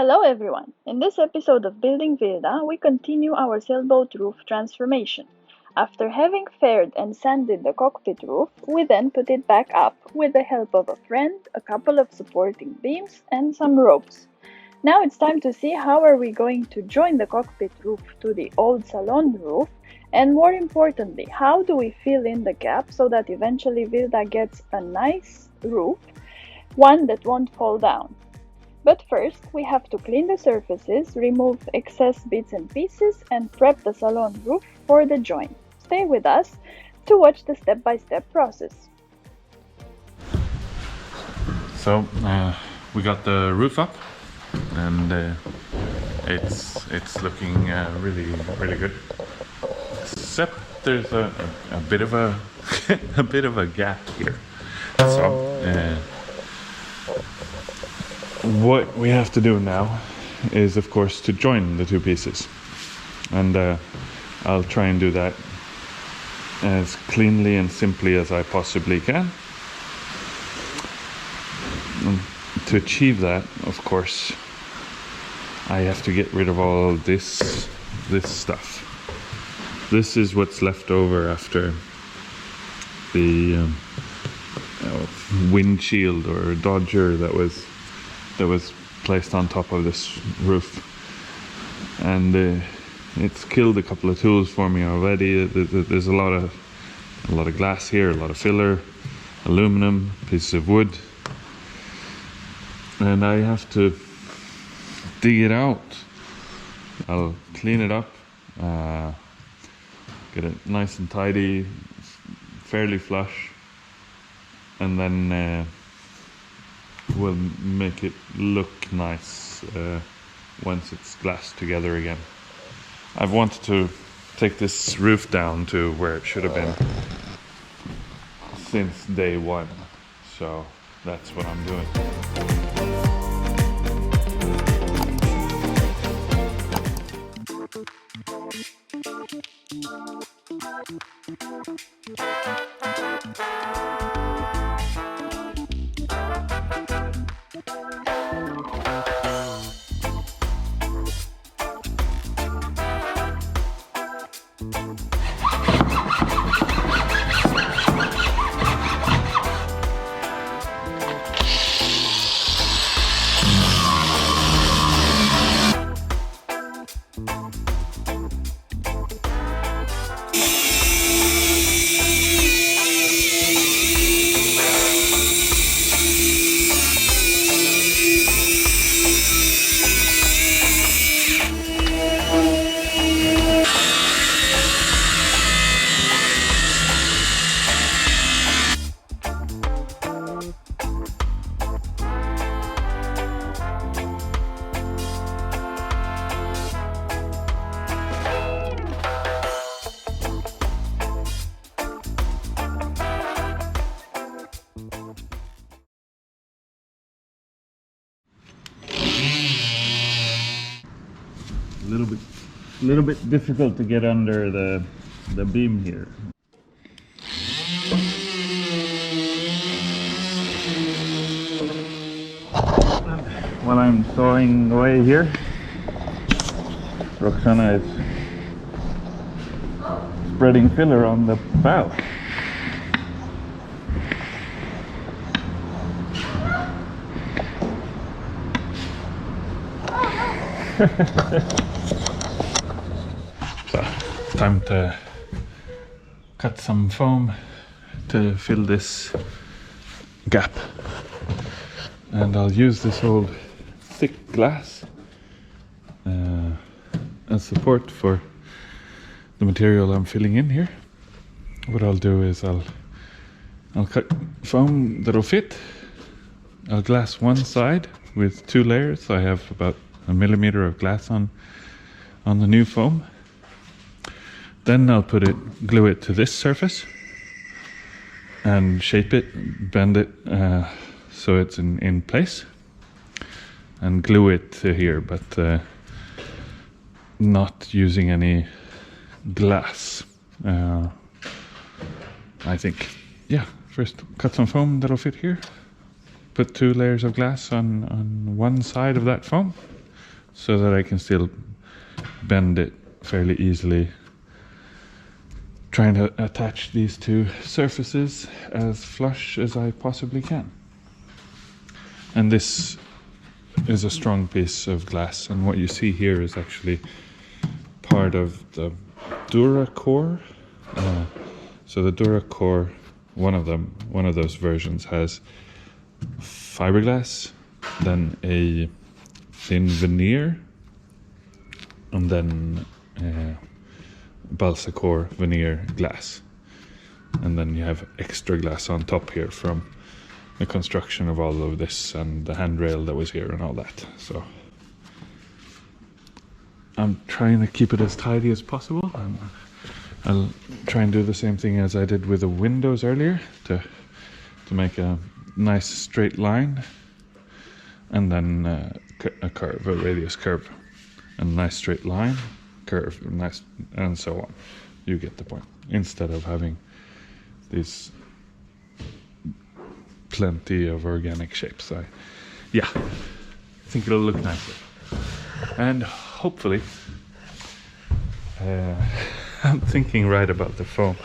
Hello everyone! In this episode of Building Wilda, we continue our sailboat roof transformation. After having faired and sanded the cockpit roof, we then put it back up with the help of a friend, a couple of supporting beams, and some ropes. Now it's time to see how are we going to join the cockpit roof to the old salon roof, and more importantly, how do we fill in the gap so that eventually Wilda gets a nice roof, one that won't fall down. But first, we have to clean the surfaces, remove excess bits and pieces, and prep the salon roof for the join. Stay with us to watch the step-by-step process. So we got the roof up, and it's looking really good. Except there's a bit of a a bit of a gap here. So. What we have to do now is, of course, to join the two pieces, and I'll try and do that as cleanly and simply as I possibly can. And to achieve that, of course, I have to get rid of all this stuff. This is what's left over after the windshield or dodger that was placed on top of this roof, and it's killed a couple of tools for me already. There's a lot of glass here, a lot of filler, aluminum, pieces of wood, and I have to dig it out. I'll clean it up, get it nice and tidy, fairly flush, and then we'll make it look nice once it's glassed together again. I've wanted to take this roof down to where it should have been since day one, so that's what I'm doing. A little bit difficult to get under the beam here. While I'm sawing away here, Roxana is spreading filler on the bow. So, time to cut some foam to fill this gap, and I'll use this old thick glass as support for the material I'm filling in here. What I'll do is I'll cut foam that'll fit. I'll glass one side with 2 layers. I have about 1 millimeter of glass on the new foam. Then I'll glue it to this surface and shape it, bend it so it's in place, and glue it to here, but not using any glass. I think, yeah, first cut some foam that'll fit here, put 2 layers of glass on one side of that foam, so that I can still bend it fairly easily. Trying to attach these two surfaces as flush as I possibly can. And this is a strong piece of glass, and what you see here is actually part of the Dura core. So the Dura core, one of those versions has fiberglass, then a thin veneer, and then balsa core veneer glass, and then you have extra glass on top here from the construction of all of this and the handrail that was here and all that. So I'm trying to keep it as tidy as possible, and I'll try and do the same thing as I did with the windows earlier to make a nice straight line, and then a curve, a radius curve, a nice straight line, curve, nice, and so on. You get the point. Instead of having these plenty of organic shapes, I think it'll look nicer. And hopefully, I'm thinking right about the foam.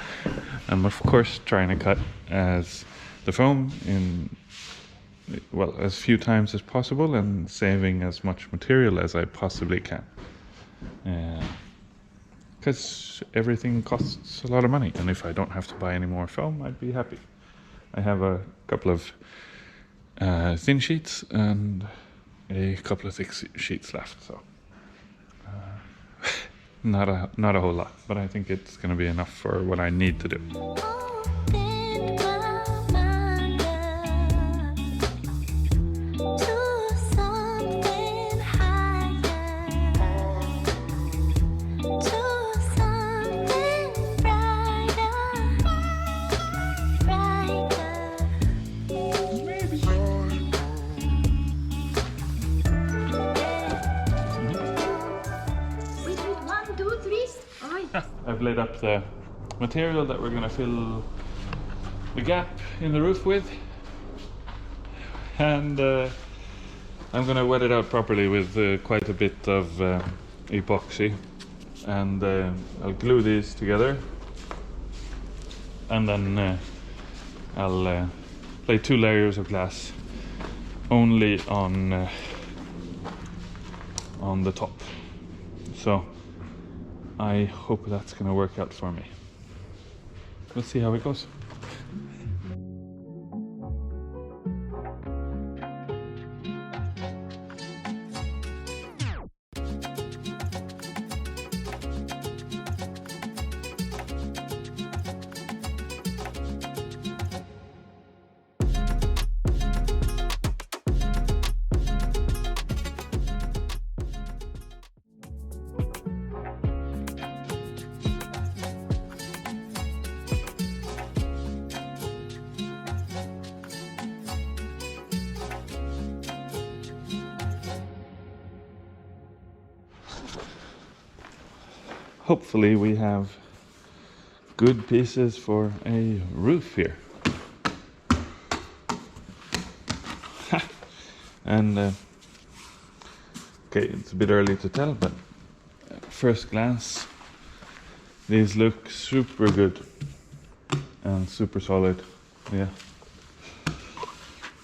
I'm of course trying to cut the foam in, well, as few times as possible, and saving as much material as I possibly can. Because everything costs a lot of money, and if I don't have to buy any more foam, I'd be happy. I have a couple of thin sheets and a couple of thick sheets left, so not a whole lot, but I think it's going to be enough for what I need to do. I've laid up the material that we're going to fill the gap in the roof with, and I'm going to wet it out properly with quite a bit of epoxy, and I'll glue these together, and then I'll lay 2 layers of glass only on the top. So I hope that's going to work out for me. Let's see how it goes. Hopefully we have good pieces for a roof here. And okay, it's a bit early to tell, but at first glance these look super good and super solid. Yeah,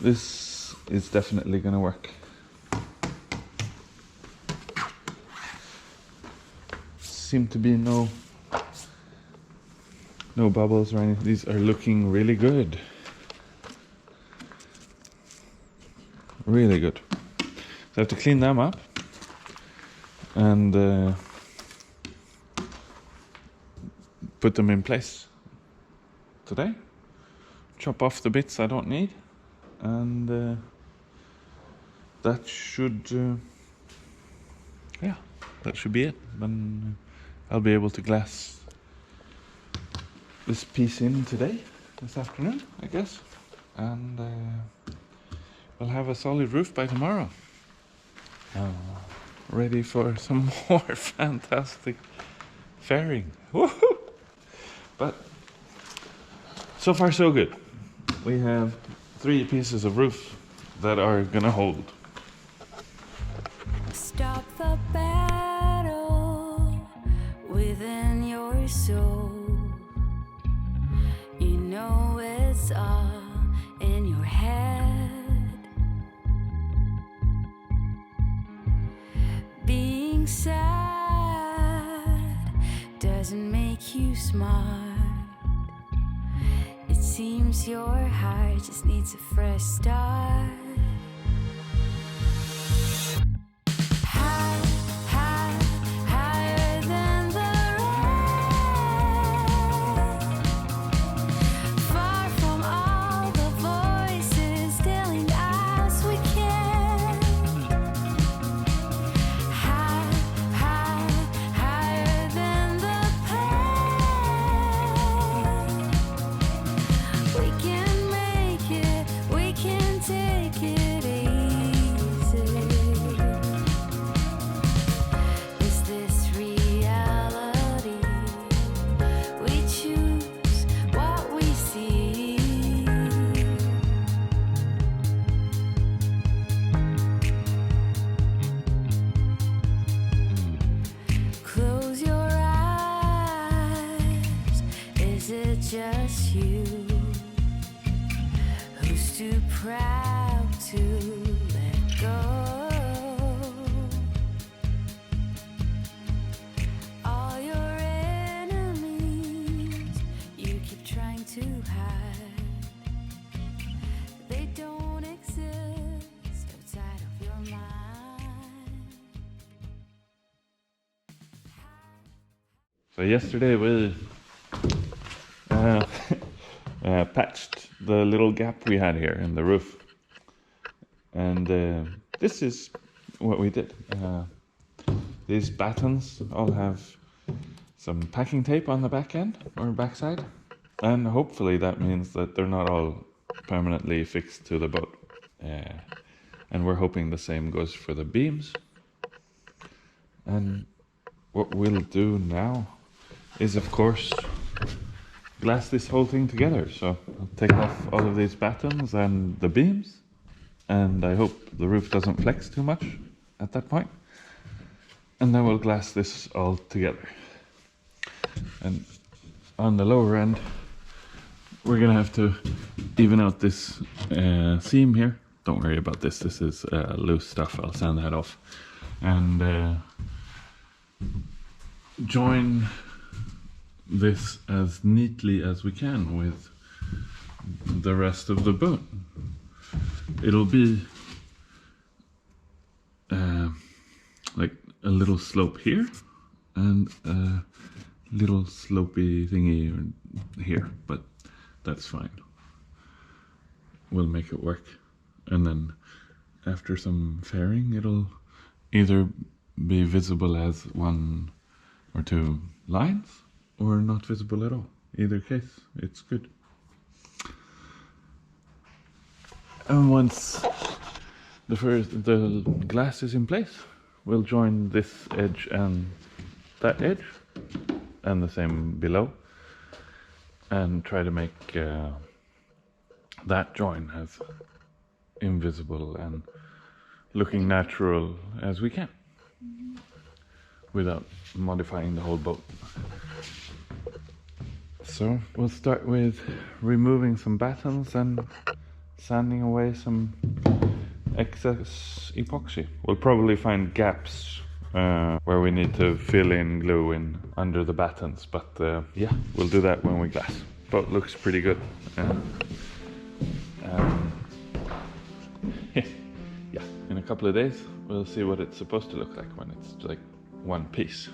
this is definitely gonna work. Seem to be no bubbles or anything. These are looking really good. Really good. So I have to clean them up and put them in place today. Chop off the bits I don't need, and that should that should be it. Then I'll be able to glass this piece in this afternoon, I guess, and we'll have a solid roof by tomorrow. Ready for some more fantastic fairing. Woohoo! But so far so good. We have 3 pieces of roof that are gonna hold. Stop the sad doesn't make you smart. It seems your heart just needs a fresh start. High, high, higher than the rest. Far from all the voices telling us we can't. High, high, higher than the past. We can make it, we can take it easy. Is this reality? We choose what we see. Close your eyes. Is it just you who's too proud to let go? All your enemies you keep trying to hide. They don't exist outside of your mind. So yesterday we patched the little gap we had here in the roof, and this is what we did. These battens all have some packing tape on the back end or backside, and hopefully that means that they're not all permanently fixed to the boat. And we're hoping the same goes for the beams. And what we'll do now is, of course, glass this whole thing together. So I'll take off all of these battens and the beams, and I hope the roof doesn't flex too much at that point. And then we'll glass this all together. And on the lower end, we're gonna have to even out this seam here. Don't worry about this, this is loose stuff, I'll sand that off. And join this as neatly as we can with the rest of the boat. It'll be like a little slope here and a little slopey thingy here, but that's fine. We'll make it work. And then after some fairing, it'll either be visible as one or two lines or not visible at all. Either case, it's good. And once the glass is in place, we'll join this edge and that edge, and the same below, and try to make that join as invisible and looking natural as we can, without modifying the whole boat. So we'll start with removing some battens and sanding away some excess epoxy. We'll probably find gaps where we need to fill in glue in under the battens, but yeah, we'll do that when we glass. Boat looks pretty good. Yeah, in a couple of days we'll see what it's supposed to look like when it's like one piece.